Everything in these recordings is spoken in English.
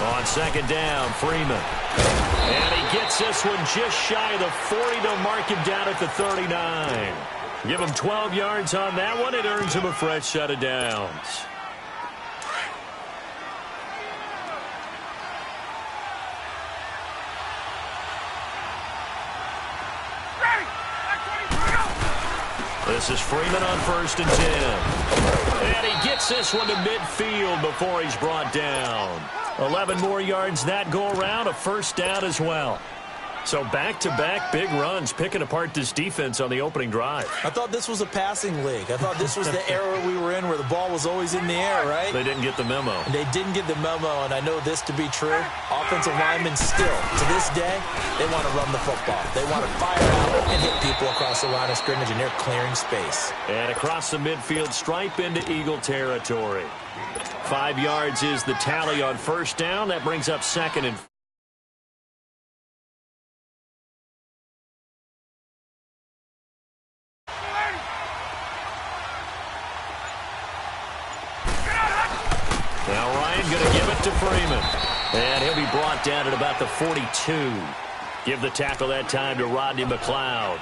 On second down, Freeman. And he gets this one just shy of the 40. They'll mark him down at the 39. Give him 12 yards on that one. It earns him a fresh set of downs. This is Freeman on 1st and 10. And he gets this one to midfield before he's brought down. 11 more yards that go around, a first down as well. So back-to-back big runs, picking apart this defense on the opening drive. I thought this was a passing league. I thought this was the era we were in where the ball was always in the air, right? They didn't get the memo. They didn't get the memo, and I know this to be true. Offensive linemen still, to this day, they want to run the football. They want to fire out and hit people across the line of scrimmage, and they're clearing space. And across the midfield stripe into Eagle territory. 5 yards is the tally on first down. That brings up second and going to give it to Freeman. And he'll be brought down at about the 42. Give the tackle that time to Rodney McLeod.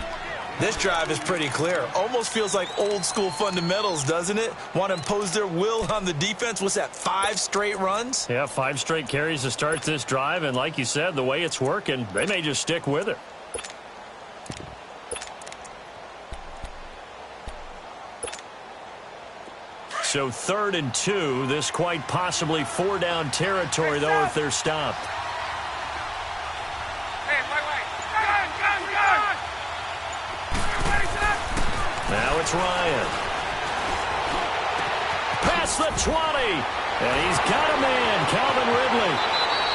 This drive is pretty clear. Almost feels like old school fundamentals, doesn't it? Want to impose their will on the defense. What's that, 5 straight runs? Yeah, 5 straight carries to start this drive. And like you said, the way it's working, they may just stick with it. So 3rd and 2. This quite possibly 4-down territory, though, if they're stopped. Now it's Ryan. Past the 20. And he's got a man, Calvin Ridley.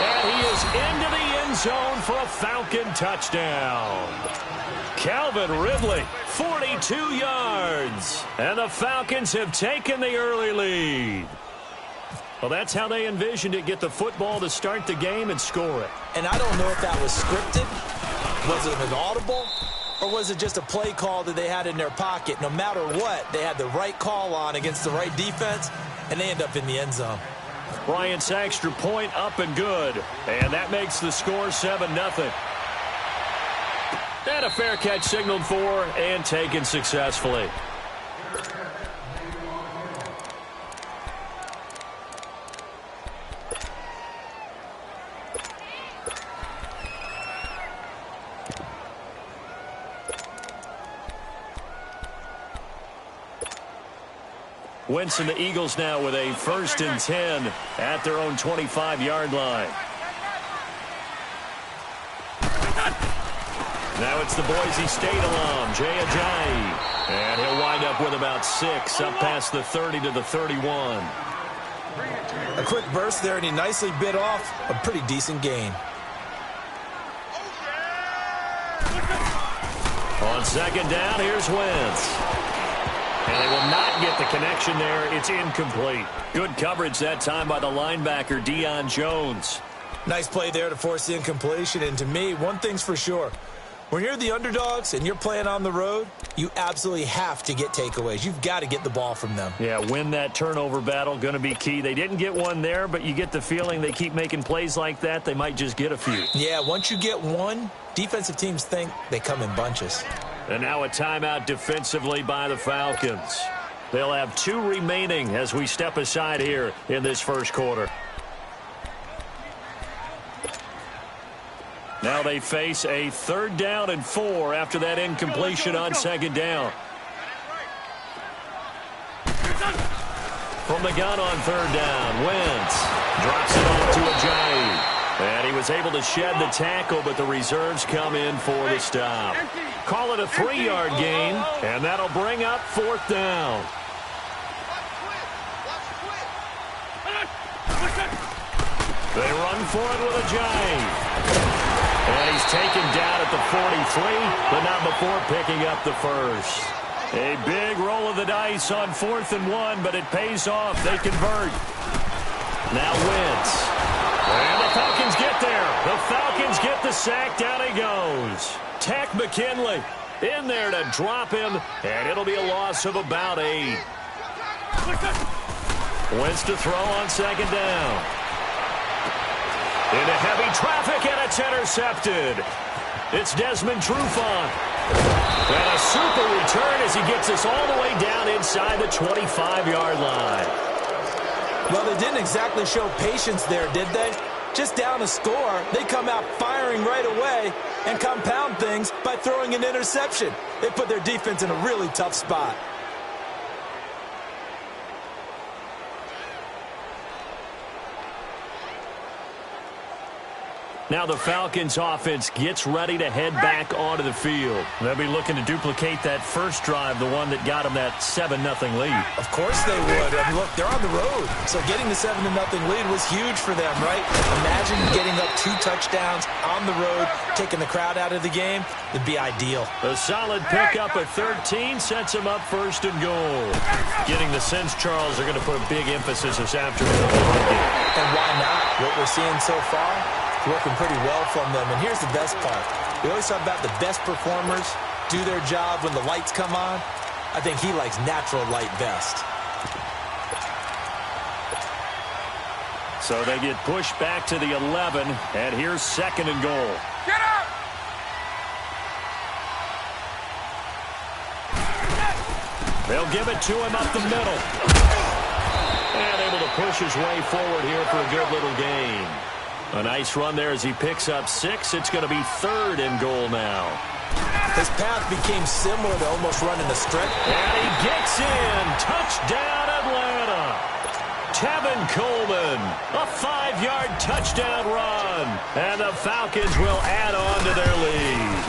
And he is into the end zone for a Falcon touchdown. Calvin Ridley, 42 yards. And the Falcons have taken the early lead. Well, that's how they envisioned it. Get the football to start the game and score it. And I don't know if that was scripted. Was it an audible? Or was it just a play call that they had in their pocket? No matter what, they had the right call on against the right defense, and they end up in the end zone. Bryant's extra point up and good. And that makes the score 7-0. And a fair catch signaled for and taken successfully. Winston, the Eagles now with a 1st and 10 at their own 25-yard line. Now it's the Boise State alum, Jay Ajayi. And he'll wind up with about 6 up past the 30 to the 31. A quick burst there, and he nicely bit off a pretty decent gain. On second down, here's Wentz. And they will not get the connection there. It's incomplete. Good coverage that time by the linebacker, Deion Jones. Nice play there to force the incompletion. And to me, one thing's for sure. When you're the underdogs and you're playing on the road, you absolutely have to get takeaways. You've got to get the ball from them. Yeah, win that turnover battle, going to be key. They didn't get one there, but you get the feeling they keep making plays like that, they might just get a few. Yeah, once you get one, defensive teams think they come in bunches. And now a timeout defensively by the Falcons. They'll have 2 remaining as we step aside here in this first quarter. Now they face a 3rd down and 4 after that incompletion on second down. From the gun on 3rd down, Wentz drops it off to Ajayi. And he was able to shed the tackle, but the reserves come in for the stop. Call it a 3-yard gain, and that'll bring up 4th down. They run for it with Ajayi. And he's taken down at the 43, but not before picking up the first. A big roll of the dice on 4th and 1, but it pays off. They convert. Now Wentz. And the Falcons get there. The Falcons get the sack. Down he goes. Tack McKinley in there to drop him, and it'll be a loss of about 8. Wentz to throw on second down. Into heavy traffic, and it's intercepted. It's Desmond Trufant. And a super return as he gets us all the way down inside the 25-yard line. Well, they didn't exactly show patience there, did they? Just down a score, they come out firing right away and compound things by throwing an interception. They put their defense in a really tough spot. Now the Falcons offense gets ready to head back onto the field. They'll be looking to duplicate that first drive, the one that got them that 7-0 lead. Of course they would. I mean, look, they're on the road. So getting the 7-0 lead was huge for them, right? Imagine getting up 2 touchdowns on the road, taking the crowd out of the game. It'd be ideal. A solid pickup at 13 sets them up first and goal. Getting the sense, Charles, they're going to put a big emphasis this afternoon on the run game. And why not? What we're seeing so far, working pretty well from them. And here's the best part. We always talk about the best performers do their job when the lights come on. I think he likes natural light best. So they get pushed back to the 11, and here's 2nd and goal. Get up! They'll give it to him up the middle. And able to push his way forward here for a good little gain. A nice run there as he picks up 6. It's going to be 3rd and goal now. His path became similar to almost running the strip. And he gets in. Touchdown, Atlanta. Tevin Coleman, a 5-yard touchdown run. And the Falcons will add on to their lead.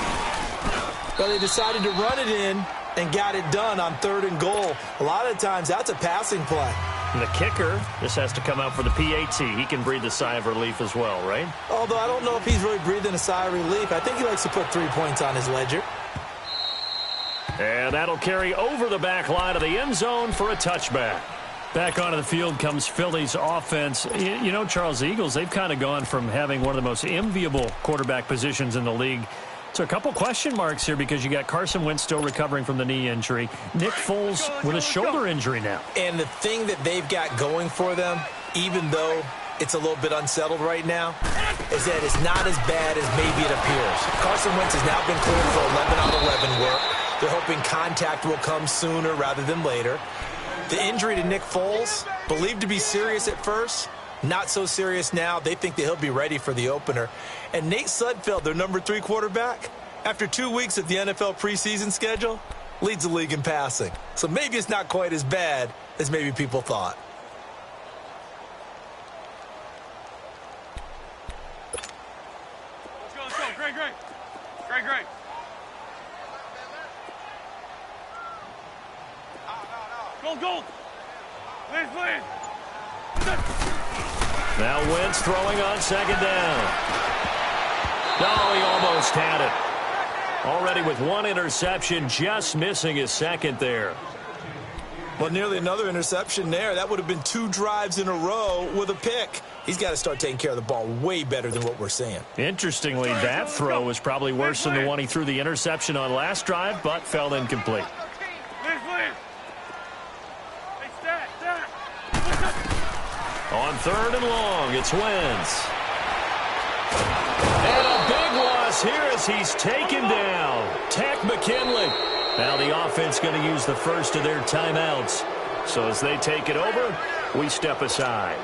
Well, they decided to run it in and got it done on 3rd and goal. A lot of times, that's a passing play. And the kicker, this has to come out for the PAT. He can breathe a sigh of relief as well, right? Although I don't know if he's really breathing a sigh of relief. I think he likes to put 3 points on his ledger. And that'll carry over the back line of the end zone for a touchback. Back onto the field comes Philly's offense. You know, Charles, the Eagles, they've kind of gone from having one of the most enviable quarterback positions in the league to a couple question marks here because you got Carson Wentz still recovering from the knee injury. Nick Foles with a shoulder injury now. And the thing that they've got going for them, even though it's a little bit unsettled right now, is that it's not as bad as maybe it appears. Carson Wentz has now been cleared for 11 on 11 work. They're hoping contact will come sooner rather than later. The injury to Nick Foles, believed to be serious at first, not so serious now. They think that he'll be ready for the opener. And Nate Sudfeld, their number 3 quarterback, after 2 weeks of the NFL preseason schedule, leads the league in passing. So maybe it's not quite as bad as maybe people thought. Let's go. Great. Gold. Please. Now Wentz throwing on 2nd down. No, he almost had it. Already with 1 interception, just missing his 2nd there. Well, nearly another interception there. That would have been 2 drives in a row with a pick. He's got to start taking care of the ball way better than what we're seeing. Interestingly, that throw was probably worse than the one he threw the interception on last drive, but fell incomplete. On 3rd and long, it's Wentz. And a big loss here as he's taken down. Takk McKinley. Now the offense going to use the first of their timeouts. So as they take it over, we step aside.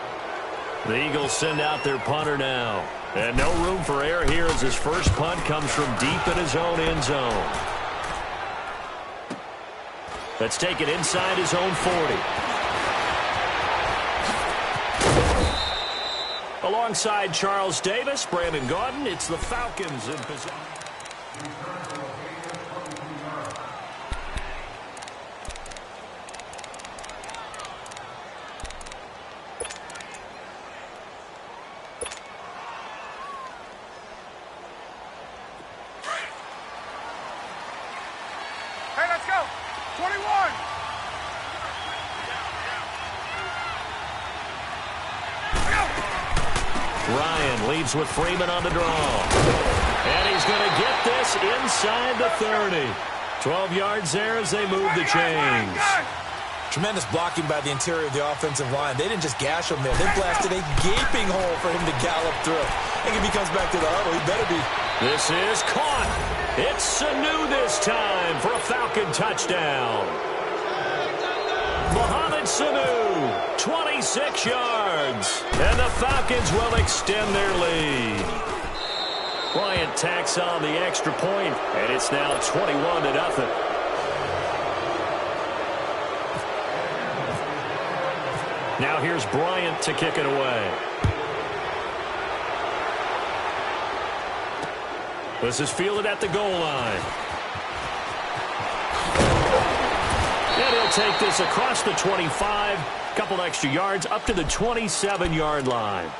The Eagles send out their punter now. And no room for error here as his first punt comes from deep in his own end zone. Let's take it inside his own 40. Alongside Charles Davis, Brandon Gaudin, it's the Falcons in possession. Hey, let's go. 21. Ryan leads with Freeman on the draw. And he's going to get this inside the 30. 12 yards there as they move the chains. Tremendous blocking by the interior of the offensive line. They didn't just gash him there. They blasted a gaping hole for him to gallop through. I think if he comes back to the huddle, he better be. This is caught. It's Sanu this time for a Falcon touchdown. Mohamed Sanu, 26 yards. And the Falcons will extend their lead. Bryant tacks on the extra point, and it's now 21-0. Now here's Bryant to kick it away. This is fielded at the goal line. And he'll take this across the 25. Couple extra yards up to the 27-yard line.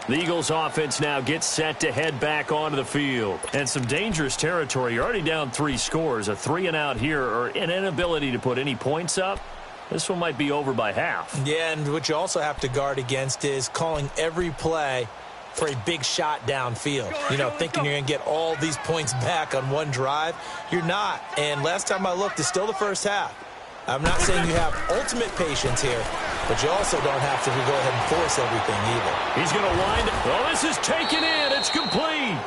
The Eagles offense now gets set to head back onto the field. And some dangerous territory. You're already down 3 scores. A 3-and-out here, or an inability to put any points up. This one might be over by half. Yeah, and what you also have to guard against is calling every play for a big shot downfield. You know, thinking you're going to get all these points back on one drive. You're not. And last time I looked, it's still the first half. I'm not saying you have ultimate patience here, but you also don't have to go ahead and force everything either. He's going to wind it. Oh, this is taken in. It's complete.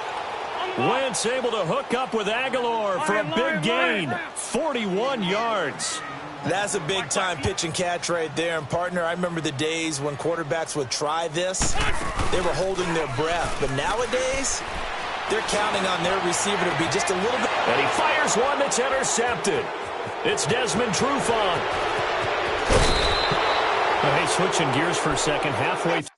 Wentz able to hook up with Aguilar for a big gain. 41 yards. That's a big-time pitch and catch right there. And, partner, I remember the days when quarterbacks would try this. They were holding their breath. But nowadays, they're counting on their receiver to be just a little bit. And he fires one that's intercepted. It's Desmond Trufant. Hey, switching gears for a second. Halfway through.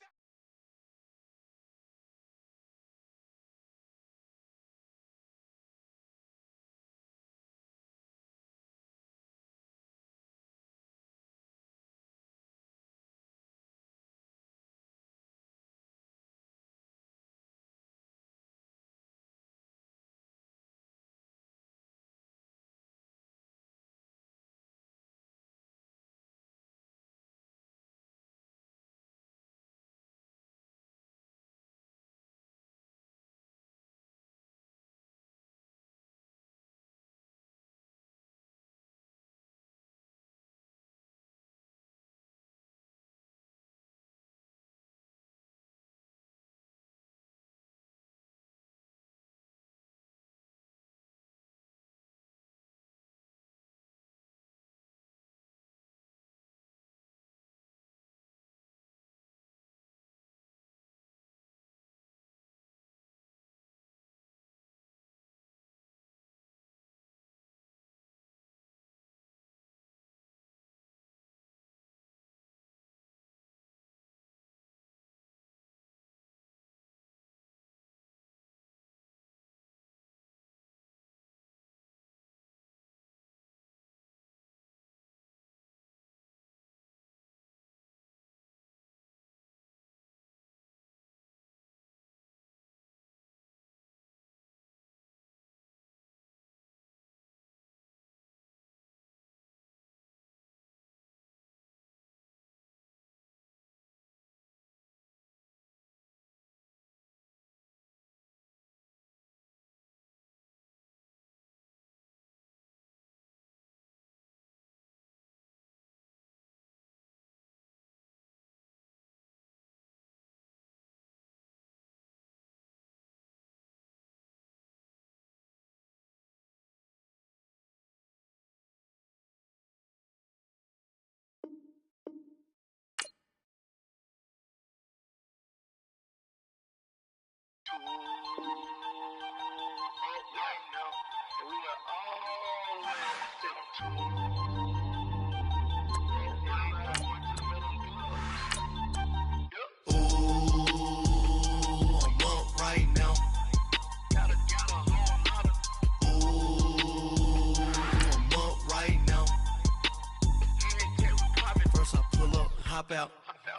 Hop out,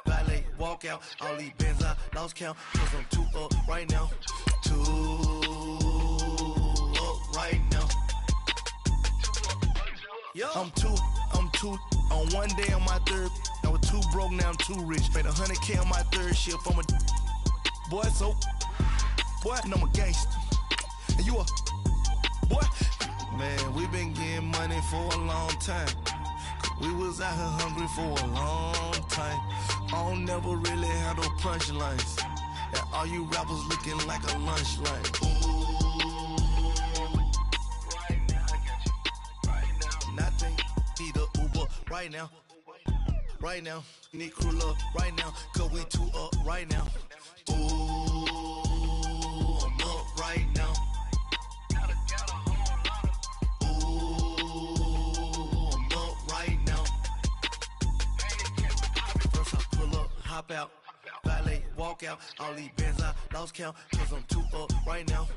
valet, walk out. All these bands I lost count, cause I'm 2 up right now. 2 up right now. I'm two on one day on my third. I was 2 broke, now I'm 2 rich. Made 100K on my third shift. I'm a boy, so boy, and I'm a gangster. And you a boy, man, we been getting money for a long time. We was out here hungry for a long time. I don't never really have no punchlines. And all you rappers looking like a lunch line. Ooh, right now, I got you. Right now, nothing. Need a Uber right now. Right now, need crew up right now. Cause we two up right now. Ooh, I'm up right now. Hop out, valet, walk out, all these bands I lost count, cause I'm too up right now,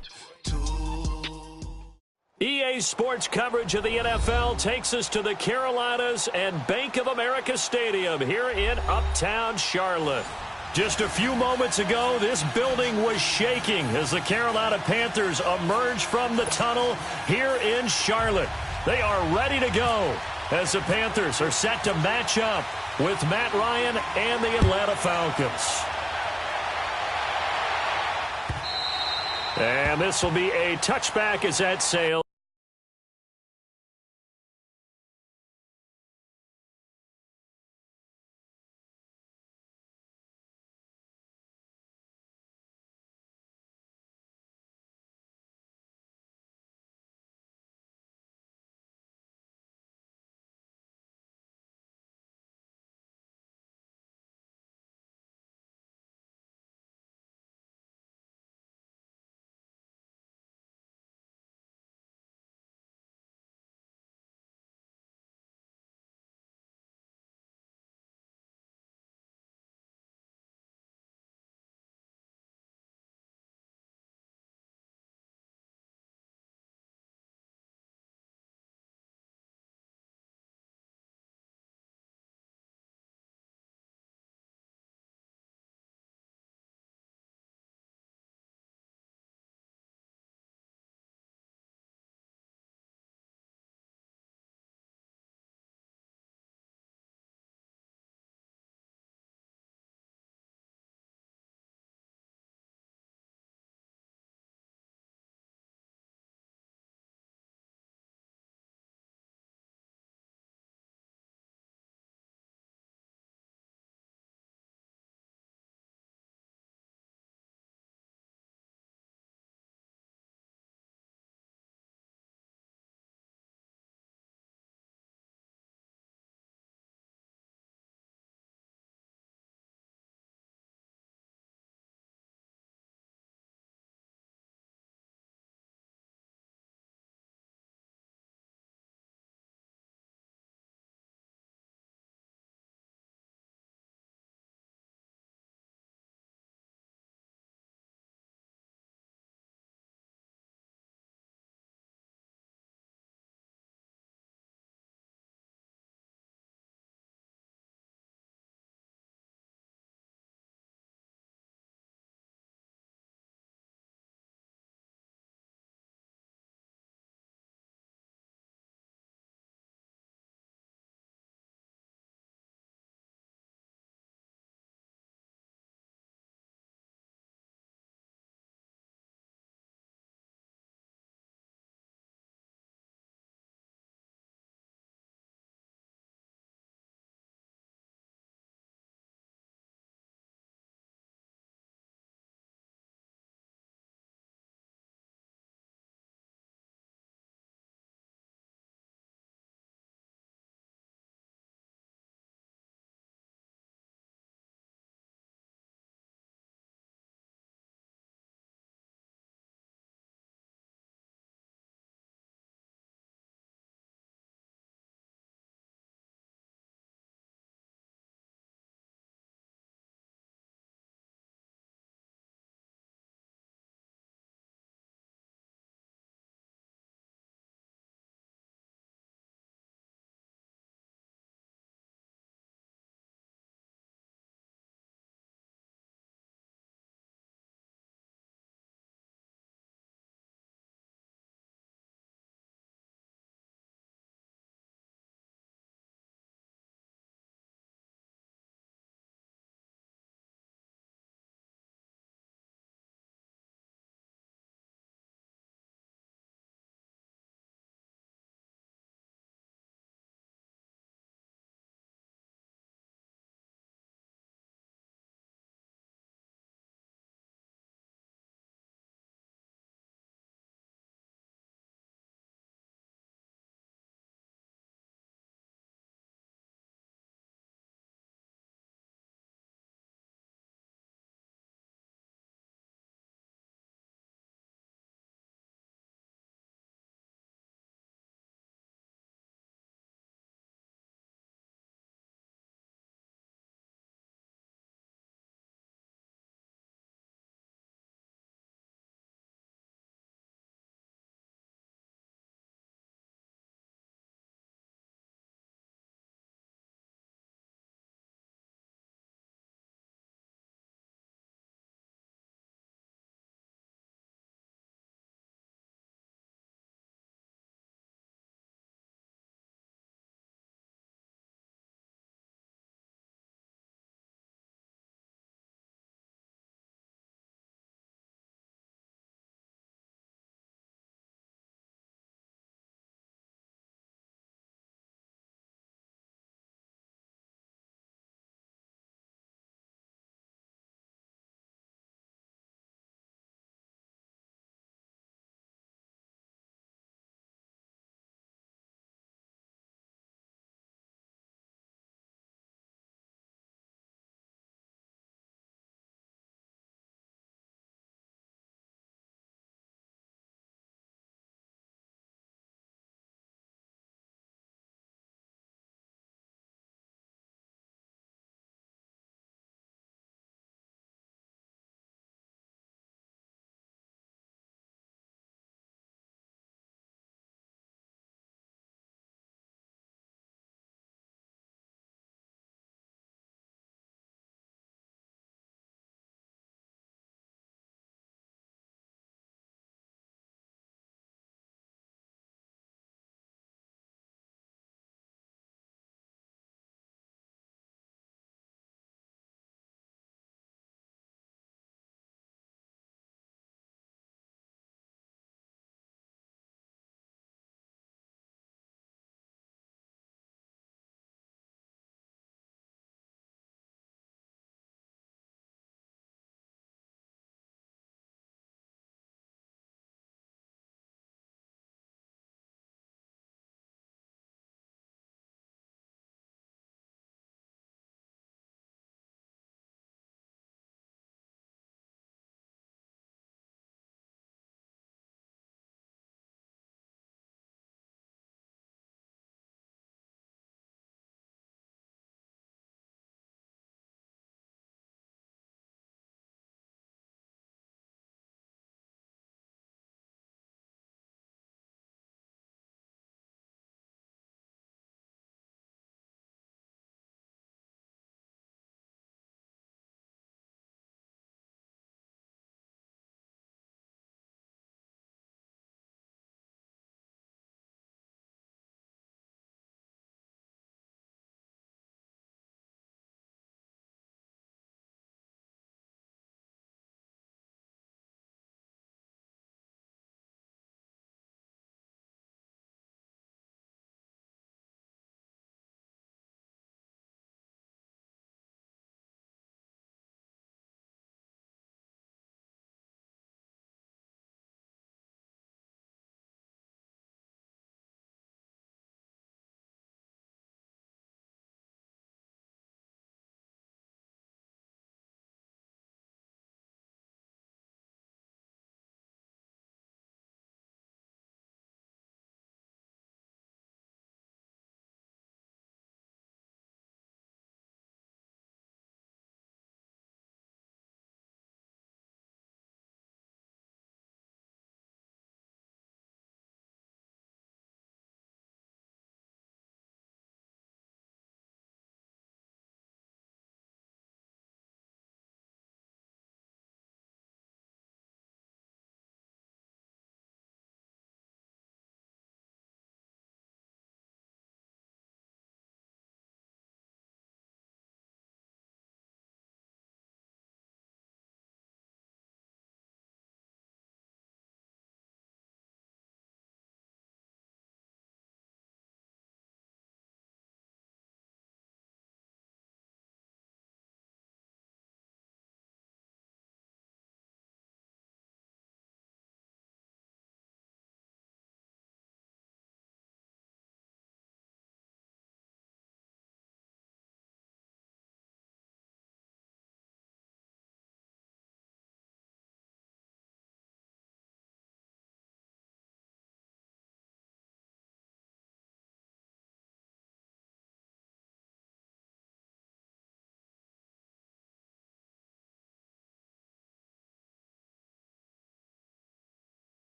EA Sports coverage of the NFL takes us to the Carolinas and Bank of America Stadium here in Uptown Charlotte. Just a few moments ago, this building was shaking as the Carolina Panthers emerged from the tunnel here in Charlotte. They are ready to go as the Panthers are set to match up with Matt Ryan and the Atlanta Falcons. And this will be a touchback as that sails.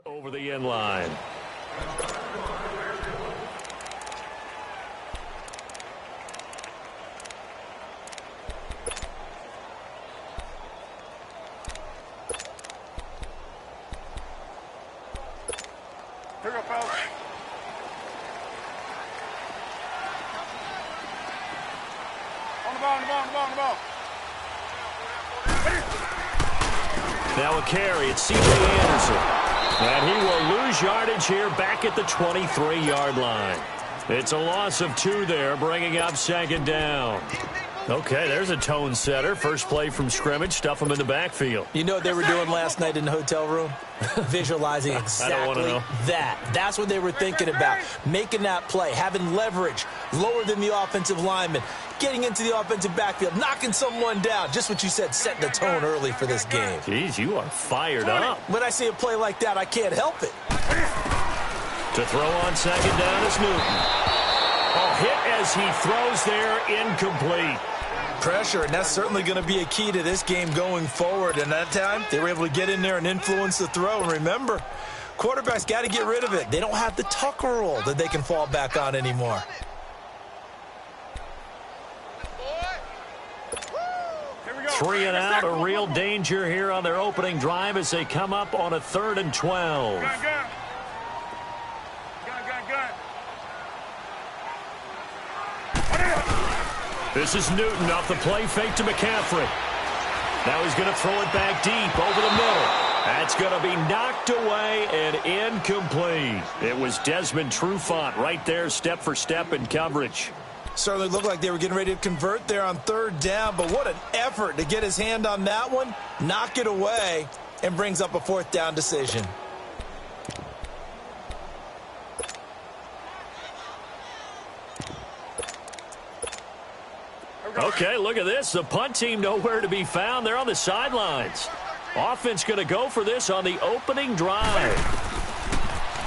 Over the end line. Here we go, fellas. On the ball, on the ball, on the ball, on the ball. Now a carry, it's C.M.B. Anderson. And he will lose yardage here back at the 23-yard line. It's a loss of 2 there, bringing up second down. Okay, there's a tone setter. First play from scrimmage, stuff him in the backfield. You know what they were doing last night in the hotel room? Visualizing exactly that. That's what they were thinking about. Making that play, having leverage, lower than the offensive lineman, getting into the offensive backfield, knocking someone down. Just what you said, setting the tone early for this game. Jeez, you are fired up. When I see a play like that, I can't help it. To throw on second down is Newton. Oh, hit as he throws there, incomplete. Pressure, and that's certainly going to be a key to this game going forward. And that time, they were able to get in there and influence the throw. And remember, quarterbacks got to get rid of it. They don't have the tucker roll that they can fall back on anymore. Three and out, a real danger here on their opening drive as they come up on a 3rd and 12. Gun. This is Newton off the play fake to McCaffrey. Now he's going to throw it back deep over the middle. That's going to be knocked away and incomplete. It was Desmond Trufant right there, step for step in coverage. Certainly looked like they were getting ready to convert there on 3rd down, but what an effort to get his hand on that one, knock it away, and brings up a 4th down decision. Okay, look at this. The punt team nowhere to be found. They're on the sidelines. Offense going to go for this on the opening drive.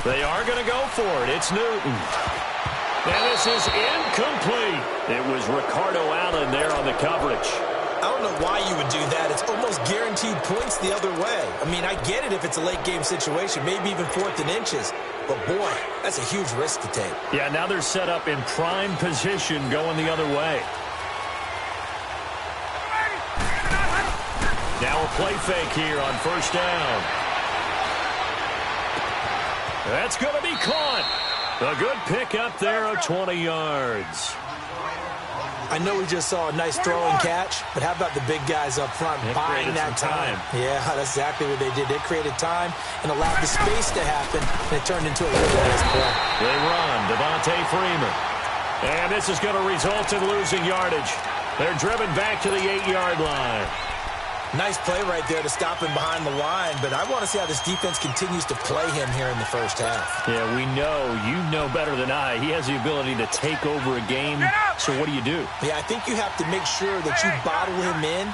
They are going to go for it. It's Newton. And this is incomplete. It was Ricardo Allen there on the coverage. I don't know why you would do that. It's almost guaranteed points the other way. I mean, I get it if it's a late game situation, maybe even 4th and inches. But, boy, that's a huge risk to take. Yeah, now they're set up in prime position going the other way. Now a play fake here on 1st down. That's going to be caught. A good pickup there of 20 yards. I know we just saw a nice throw and catch, but how about the big guys up front buying that time? Yeah, that's exactly what they did. They created time and allowed the space to happen, and it turned into a really nice play. They run, Devontae Freeman. And this is going to result in losing yardage. They're driven back to the 8-yard line. Nice play right there to stop him behind the line, but I want to see how this defense continues to play him here in the first half. Yeah, we know. You know better than I. He has the ability to take over a game. So what do you do? Yeah, I think you have to make sure that you bottle him in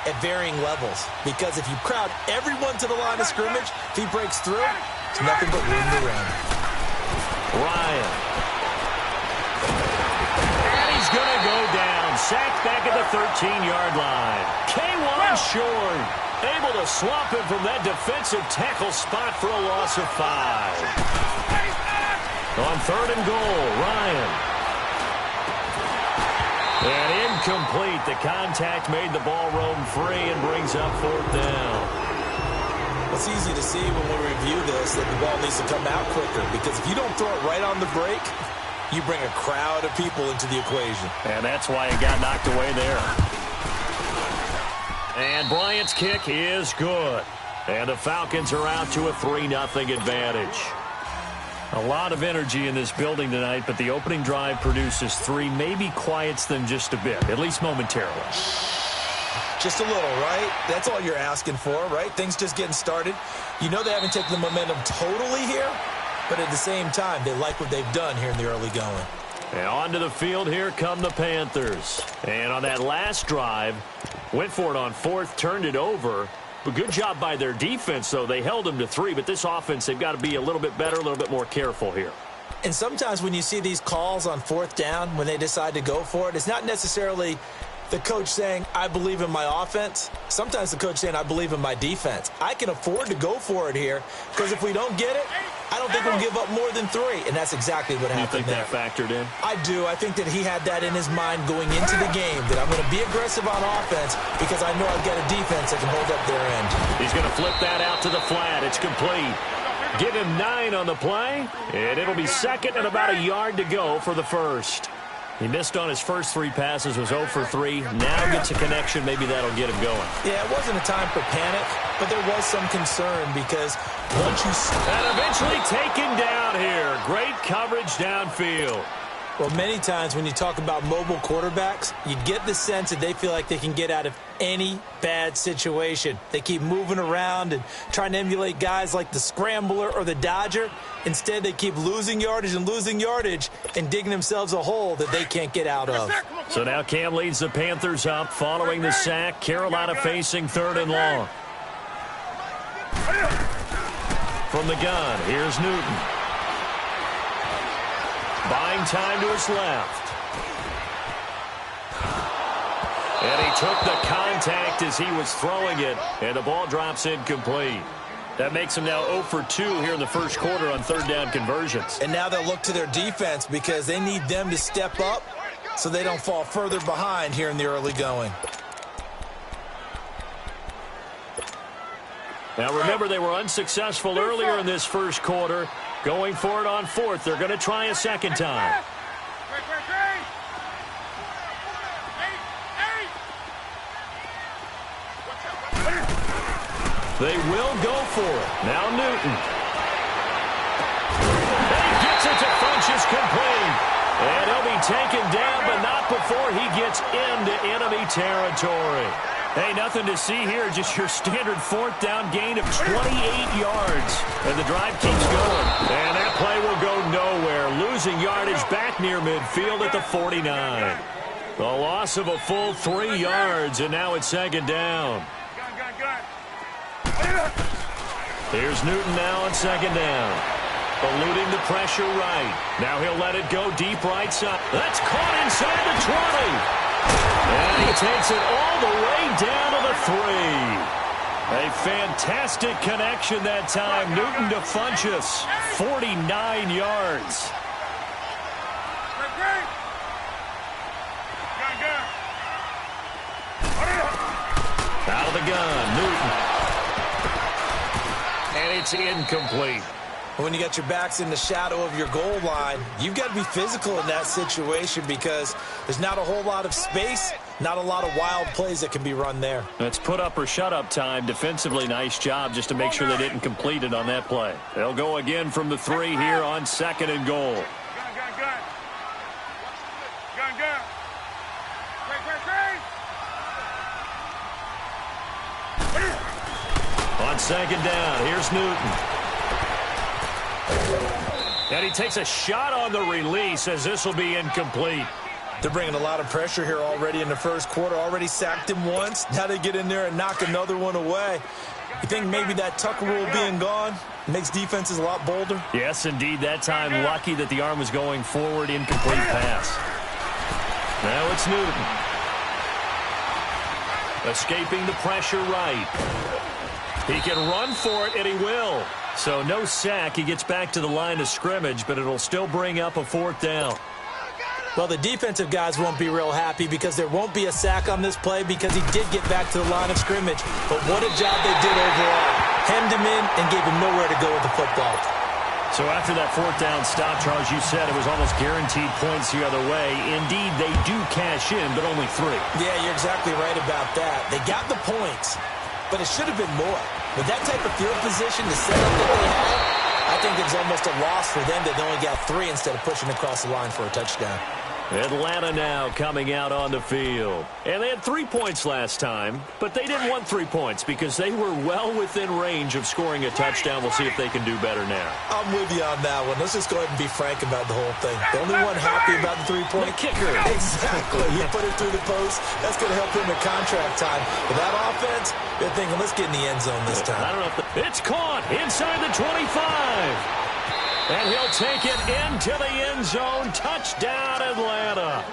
at varying levels, because if you crowd everyone to the line of scrimmage, if he breaks through, it's nothing but room to run. Ryan. And he's going to go down. Sacked back at the 13-yard line. K1 short. Able to swap him from that defensive tackle spot for a loss of 5. On 3rd and goal, Ryan. And incomplete. The contact made the ball roam free and brings up 4th down. It's easy to see when we review this that the ball needs to come out quicker, because if you don't throw it right on the break, you bring a crowd of people into the equation. And that's why it got knocked away there. And Bryant's kick is good. And the Falcons are out to a 3-0 advantage. A lot of energy in this building tonight, but the opening drive produces 3, maybe quiets them just a bit, at least momentarily. Just a little, right? That's all you're asking for, right? Things just getting started. You know they haven't taken the momentum totally here, but at the same time, they like what they've done here in the early going. And onto the field, here come the Panthers. And on that last drive, went for it on 4th, turned it over. But good job by their defense, though. They held them to 3, but this offense, they've got to be a little bit better, a little bit more careful here. And sometimes when you see these calls on 4th down, when they decide to go for it, it's not necessarily the coach saying, I believe in my offense. Sometimes the coach saying, I believe in my defense. I can afford to go for it here because if we don't get it, I don't think we'll give up more than 3. And that's exactly what happened. You think that factored in? I do. I think that he had that in his mind going into the game, that I'm going to be aggressive on offense because I know I've got a defense that can hold up their end. He's going to flip that out to the flat. It's complete. Give him 9 on the play, and it'll be second and about a yard to go for the first. He missed on his first 3 passes, was 0 for 3. Now gets a connection. Maybe that'll get him going. Yeah, it wasn't a time for panic, but there was some concern because once you... And eventually taken down here. Great coverage downfield. Well, many times when you talk about mobile quarterbacks, you get the sense that they feel like they can get out of any bad situation. They keep moving around and trying to emulate guys like the Scrambler or the Dodger. Instead, they keep losing yardage and digging themselves a hole that they can't get out of. So now Cam leads the Panthers up following the sack. Carolina facing 3rd and long. From the gun, here's Newton. Buying time to his left. And he took the contact as he was throwing it, and the ball drops incomplete. That makes him now 0 for 2 here in the first quarter on 3rd down conversions. And now they'll look to their defense because they need them to step up so they don't fall further behind here in the early going. Now remember, they were unsuccessful earlier in this first quarter. Going for it on 4th. They're going to try a second time. They will go for it. Now Newton. And he gets it to Funchess complete. And he'll be taken down, but not before he gets into enemy territory. Hey, nothing to see here, just your standard 4th down gain of 28 yards. And the drive keeps going. And that play will go nowhere. Losing yardage back near midfield at the 49. The loss of a full 3 yards, and now it's 2nd down. Here's Newton now on 2nd down. Eluding the pressure right. Now he'll let it go deep right side. That's caught inside the 20. And he takes it all the way down to the 3. A fantastic connection that time. Newton to Funchess. 49 yards. Out of the gun, Newton. And it's incomplete. When you got your backs in the shadow of your goal line, you've got to be physical in that situation because there's not a whole lot of space, not a lot of wild plays that can be run there. It's put up or shut up time. Defensively, nice job just to make sure they didn't complete it on that play. They'll go again from the 3 here on 2nd and goal. On 2nd down, here's Newton. And he takes a shot on the release as this will be incomplete. They're bringing a lot of pressure here already in the first quarter. Already sacked him once. Now they get in there and knock another one away. You think maybe that Tucker rule being gone makes defenses a lot bolder? Yes, indeed. That time lucky that the arm was going forward. Incomplete pass. Now it's Newton. Escaping the pressure right. He can run for it, and he will. So no sack. He gets back to the line of scrimmage, but it'll still bring up a 4th down. Well, the defensive guys won't be real happy because there won't be a sack on this play because he did get back to the line of scrimmage. But what a job they did overall. Hemmed him in and gave him nowhere to go with the football. So after that 4th down stop, Charles, you said it was almost guaranteed points the other way. Indeed, they do cash in, but only 3. Yeah, you're exactly right about that. They got the points, but it should have been more. With that type of field position, the setup that they had, I think it's almost a loss for them that they only got 3 instead of pushing across the line for a touchdown. Atlanta now coming out on the field. And they had 3 points last time, but they didn't want 3 points because they were well within range of scoring a touchdown. We'll see if they can do better now. I'm with you on that one. Let's just go ahead and be frank about the whole thing. The only one happy about the 3-point the kicker. Exactly. You put it through the post. That's going to help him in contract time. But that offense, they're thinking, let's get in the end zone this time. I don't know if it's caught inside the 25. And he'll take it into the end zone. Touchdown, Atlanta.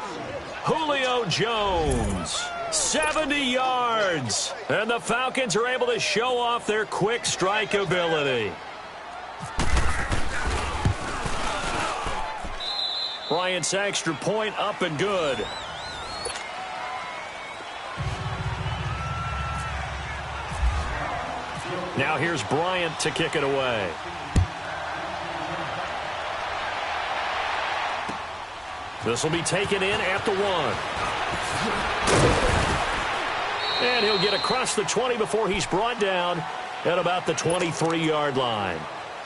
Julio Jones. 70 yards. And the Falcons are able to show off their quick strike ability. Bryant's extra point up and good. Now here's Bryant to kick it away. This will be taken in at the 1. And he'll get across the 20 before he's brought down at about the 23-yard line.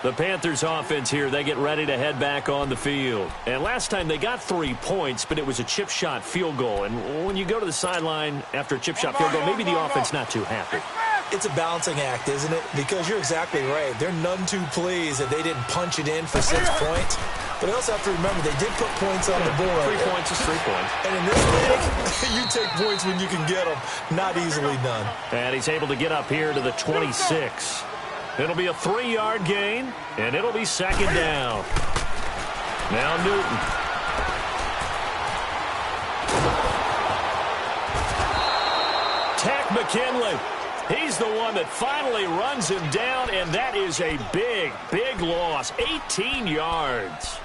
The Panthers offense here, they get ready to head back on the field. And last time they got 3 points, but it was a chip shot field goal. And when you go to the sideline after a chip shot field goal, maybe the offense not too happy. It's a balancing act, isn't it? Because you're exactly right. They're none too pleased that they didn't punch it in for 6 points. But I also have to remember they did put points on the board. 3 points is 3 points. And in this league, you take points when you can get them. Not easily done. And he's able to get up here to the 26. It'll be a 3-yard gain, and it'll be second down. Now Newton. Tack McKinley. He's the one that finally runs him down, and that is a big, big loss. 18 yards.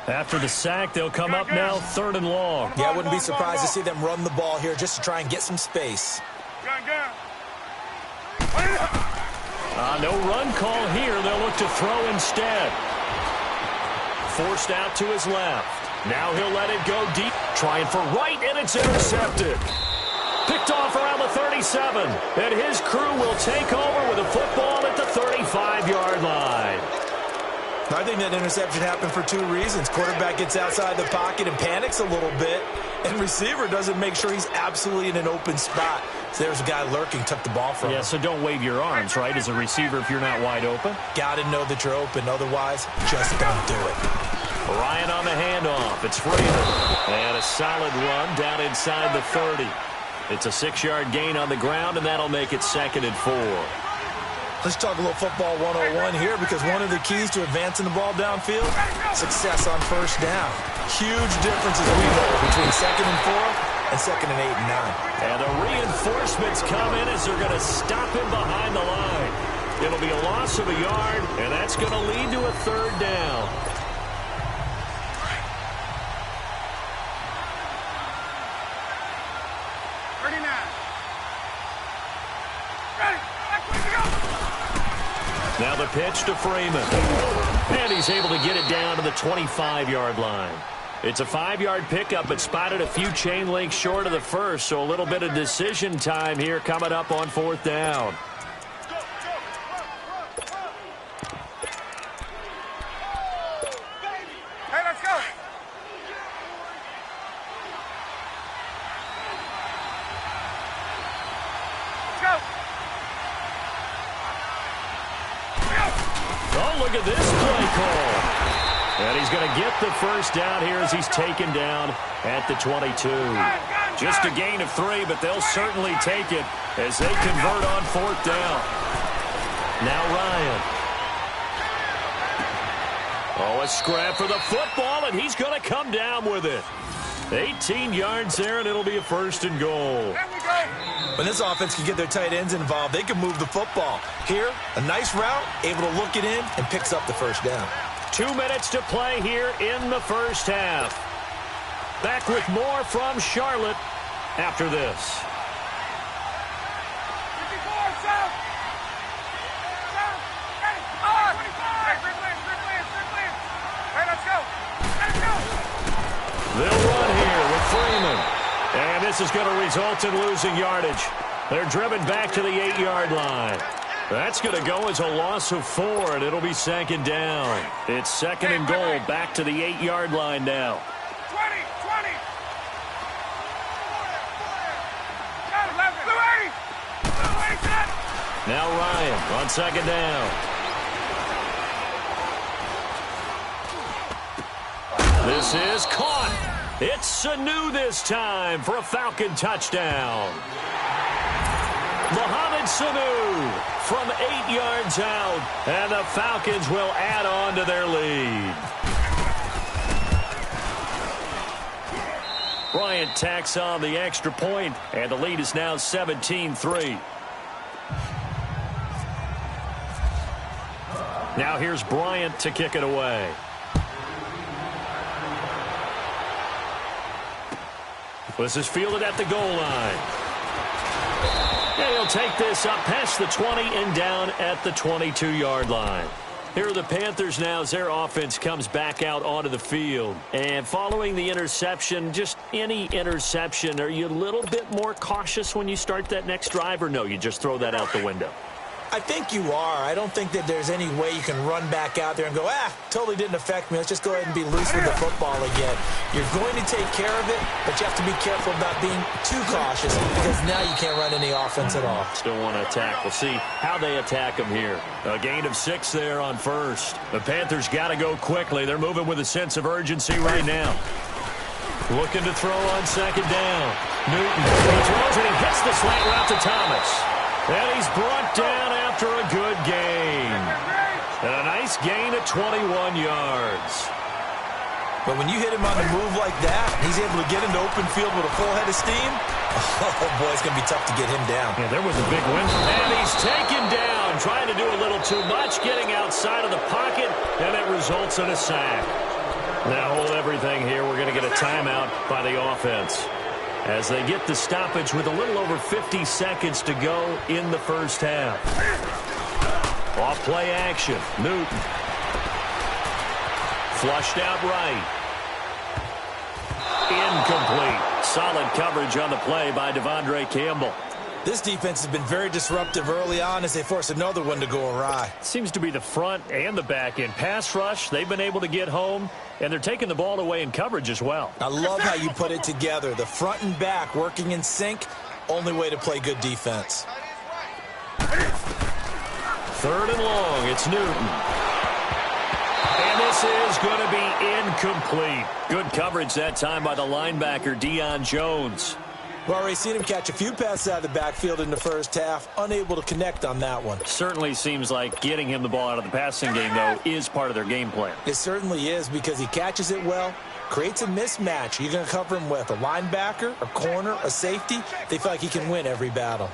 After the sack, they'll come up now 3rd and long. Yeah, I wouldn't be surprised to see them run the ball here just to try and get some space. No run call here. They'll look to throw instead. Forced out to his left. Now he'll let it go deep. Trying for right, and it's intercepted. Picked off around the 37. And his crew will take over with a football at the 35-yard line. I think that interception happened for 2 reasons. Quarterback gets outside the pocket and panics a little bit, and receiver doesn't make sure he's absolutely in an open spot. So there's a guy lurking, took the ball from him. Yeah, so don't wave your arms, right, as a receiver if you're not wide open. Got to know that you're open. Otherwise, just don't do it. Ryan on the handoff. It's Freeman. And a solid run down inside the 30. It's a 6-yard gain on the ground, and that'll make it 2nd and 4. Let's talk a little football 101 here, because one of the keys to advancing the ball downfield, success on 1st down. Huge differences we know between 2nd and 4 and 2nd and 8 and 9. And the reinforcements come in as they're going to stop him behind the line. It'll be a loss of a yard, and that's going to lead to a 3rd down. Now the pitch to Freeman. And he's able to get it down to the 25-yard line. It's a 5-yard pickup, but spotted a few chain links short of the first, so a little bit of decision time here coming up on 4th down. Hey, let's go. Oh, look at this play call. And he's going to get the 1st down here as he's taken down at the 22. Just a gain of 3, but they'll certainly take it as they convert on 4th down. Now Ryan. Oh, a scrap for the football, and he's going to come down with it. 18 yards there, and it'll be a 1st and goal. When this offense can get their tight ends involved, they can move the football. Here, a nice route, able to look it in, and picks up the 1st down. 2 minutes to play here in the 1st half. Back with more from Charlotte after this. They'll run here with Freeman. And this is going to result in losing yardage. They're driven back to the 8-yard line. That's going to go as a loss of 4, and it'll be 2nd down. It's 2nd and goal, back to the 8-yard line now. 20. Now Ryan on 2nd down. This is caught. It's Sanu this time for a Falcon touchdown. Mohamed Sanu from 8 yards out, and the Falcons will add on to their lead. Bryant tacks on the extra point, and the lead is now 17-3. Now here's Bryant to kick it away. This is fielded at the goal line. And he'll take this up past the 20 and down at the 22-yard line. Here are the Panthers now as their offense comes back out onto the field. And following the interception, just any interception, are you a little bit more cautious when you start that next drive, or no, you just throw that out the window? I think you are. I don't think that there's any way you can run back out there and go, totally didn't affect me. Let's just go ahead and be loose with the football again. You're going to take care of it, but you have to be careful about being too cautious because now you can't run any offense at all. Still want to attack. We'll see how they attack them here. A gain of 6 there on first. The Panthers got to go quickly. They're moving with a sense of urgency right now. Looking to throw on second down. Newton. He throws it and hits the slant route to Thomas. And he's brought down after a good gain. And a nice gain of 21 yards. But when you hit him on the move like that, he's able to get into open field with a full head of steam. Oh, boy, it's going to be tough to get him down. Yeah, there was a big win. And he's taken down, trying to do a little too much, getting outside of the pocket, and it results in a sack. Now hold everything here. We're going to get a timeout by the offense as they get the stoppage with a little over 50 seconds to go in the first half. Off play action. Newton. Flushed out right. Incomplete. Solid coverage on the play by Devondre Campbell. This defense has been very disruptive early on as they force another one to go awry. Seems to be the front and the back end. Pass rush, they've been able to get home, and they're taking the ball away in coverage as well. I love how you put it together. The front and back working in sync, only way to play good defense. 3rd and long, it's Newton. And this is going to be incomplete. Good coverage that time by the linebacker, Deion Jones. We've already seen him catch a few passes out of the backfield in the first half, unable to connect on that one. Certainly seems like getting him the ball out of the passing game, though, is part of their game plan. It certainly is because he catches it well, creates a mismatch. You're going to cover him with a linebacker, a corner, a safety. They feel like he can win every battle.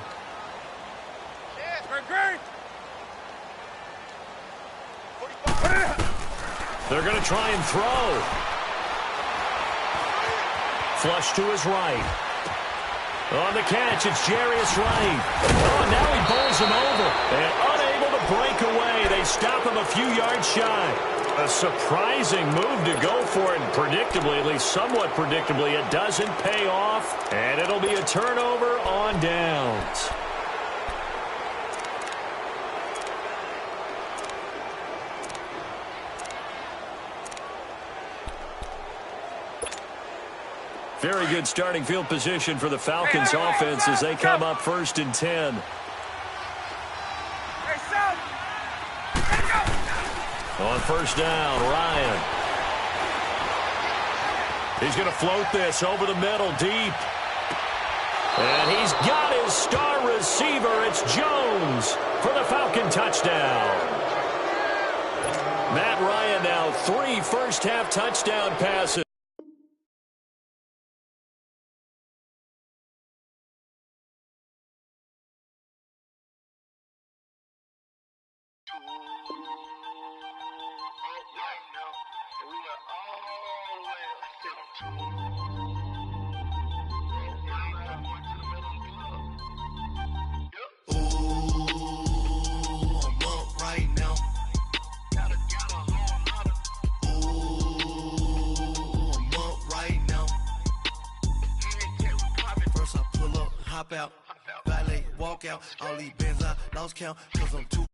They're going to try and throw. Flush to his right. On the catch, it's Jarius Wright. Oh, now he bowls him over. And unable to break away. They stop him a few yards shy. A surprising move to go for it. And predictably, at least somewhat predictably, it doesn't pay off. And it'll be a turnover on downs. Very good starting field position for the Falcons offense as they come up 1st and 10. On 1st down, Ryan. He's going to float this over the middle, deep. And he's got his star receiver. It's Jones for the Falcon touchdown. Matt Ryan now 3 first-half touchdown passes. Out, valet, walk out, all these bands I lost count, cause I'm too